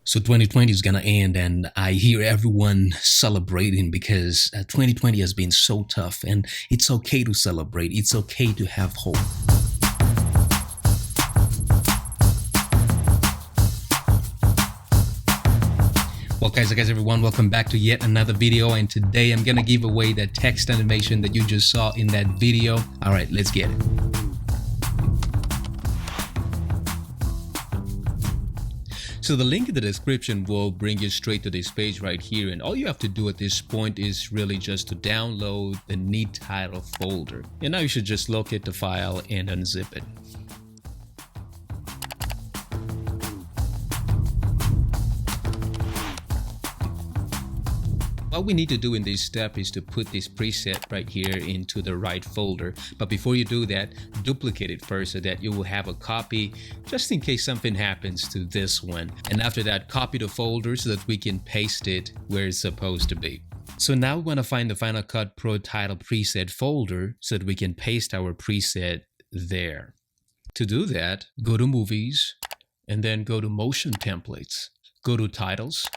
So 2020 is gonna end, and I hear everyone celebrating because 2020 has been so tough, and it's okay to celebrate. It's okay to have hope. Well, guys, everyone, welcome back to yet another video, and today I'm gonna give away that text animation that you just saw in that video. All right, let's get it. So the link in the description will bring you straight to this page right here, and all you have to do at this point is really just to download the H.Neat.R folder. And now you should just locate the file and unzip it. What we need to do in this step is to put this preset right here into the right folder. But before you do that, duplicate it first so that you will have a copy just in case something happens to this one. And after that, copy the folder so that we can paste it where it's supposed to be. So now we want to find the Final Cut Pro title preset folder so that we can paste our preset there. To do that, go to Movies and then go to Motion Templates. Go to Titles,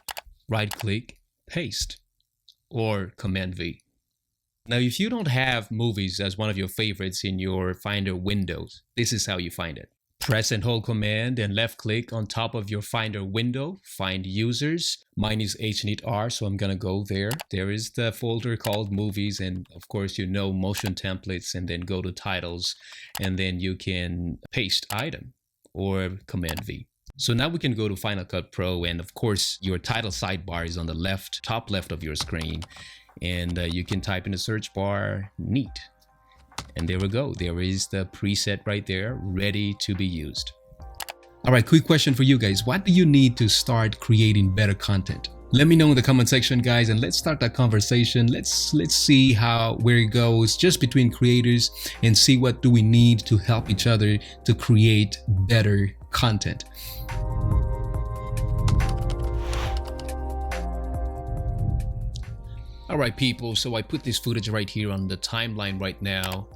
right-click, Paste, or Command V. Now, if you don't have movies as one of your favorites in your Finder windows, this is how you find it. Press and hold Command and left click on top of your Finder window, find Users. Mine is H.Neat.R, so I'm gonna go there. There is the folder called Movies, and of course you know Motion Templates, and then go to Titles, and then you can paste item or Command V. So now we can go to Final Cut Pro, and of course your title sidebar is on the left, top left of your screen, and you can type in the search bar Neat, and there we go. There is the preset right there, ready to be used. All right, quick question for you guys. What do you need to start creating better content? Let me know in the comment section, guys, and let's start that conversation. Let's see where it goes just between creators and see what do we need to help each other to create better content. All right, people, so I put this footage right here on the timeline right now,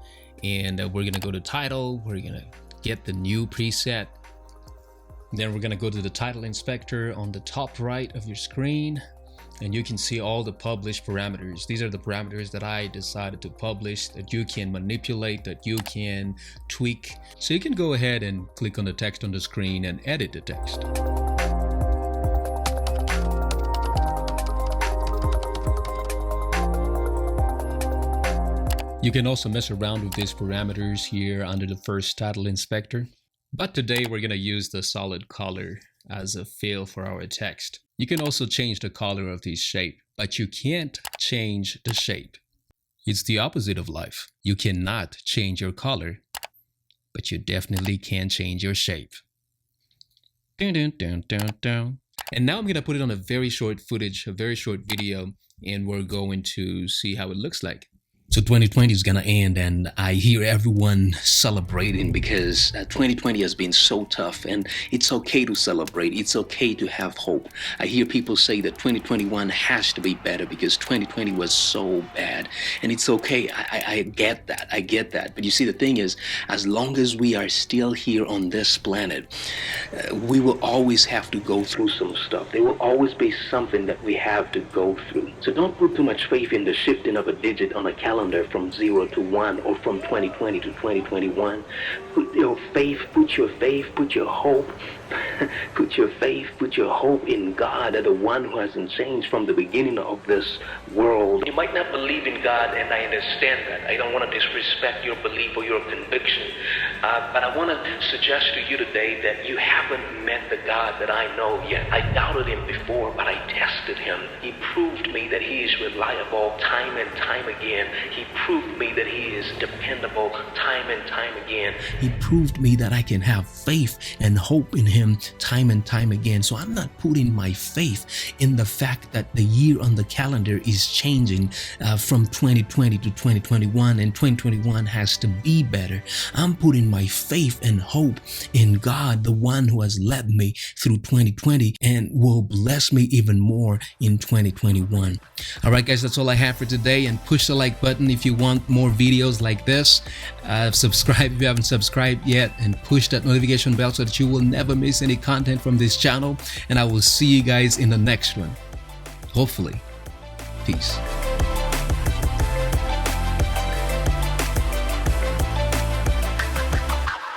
and we're gonna go to title, we're gonna get the new preset, then we're gonna go to the title inspector on the top right of your screen, and you can see all the published parameters. These are the parameters that I decided to publish that you can manipulate, that you can tweak. So you can go ahead and click on the text on the screen and edit the text. You can also mess around with these parameters here under the first title inspector. But today we're gonna use the solid color as a fill for our text. You can also change the color of this shape, but you can't change the shape. It's the opposite of life. You cannot change your color, but you definitely can change your shape. Dun, dun, dun, dun, dun. And now I'm gonna put it on a very short footage, a very short video, and we're going to see how it looks like. So 2020 is gonna end, and I hear everyone celebrating because 2020 has been so tough, and it's okay to celebrate. It's okay to have hope. I hear people say that 2021 has to be better because 2020 was so bad, and it's okay. I get that. I get that. But you see, the thing is, as long as we are still here on this planet, we will always have to go through some stuff. There will always be something that we have to go through. So don't put too much faith in the shifting of a digit on a calendar from 0 to 1 or from 2020 to 2021. Put your faith, put your hope, put your hope in God, the one who hasn't changed from the beginning of this world. You might not believe in God, and I understand that. I don't want to disrespect your belief or your conviction, but I want to suggest to you today that you haven't met the God that I know yet. I doubted him before, but I tested him. He proved me that he is reliable time and time again. He proved me that he is dependable time and time again. He proved me that I can have faith and hope in him time and time again. So I'm not putting my faith in the fact that the year on the calendar is changing from 2020 to 2021, and 2021 has to be better. I'm putting my faith and hope in God, the one who has led me through 2020 and will bless me even more in 2021. All right, guys, that's all I have for today. And push the like button if you want more videos like this. Subscribe if you haven't subscribed yet, and push that notification bell so that you will never miss any content from this channel. And I will see you guys in the next one. Hopefully. Peace.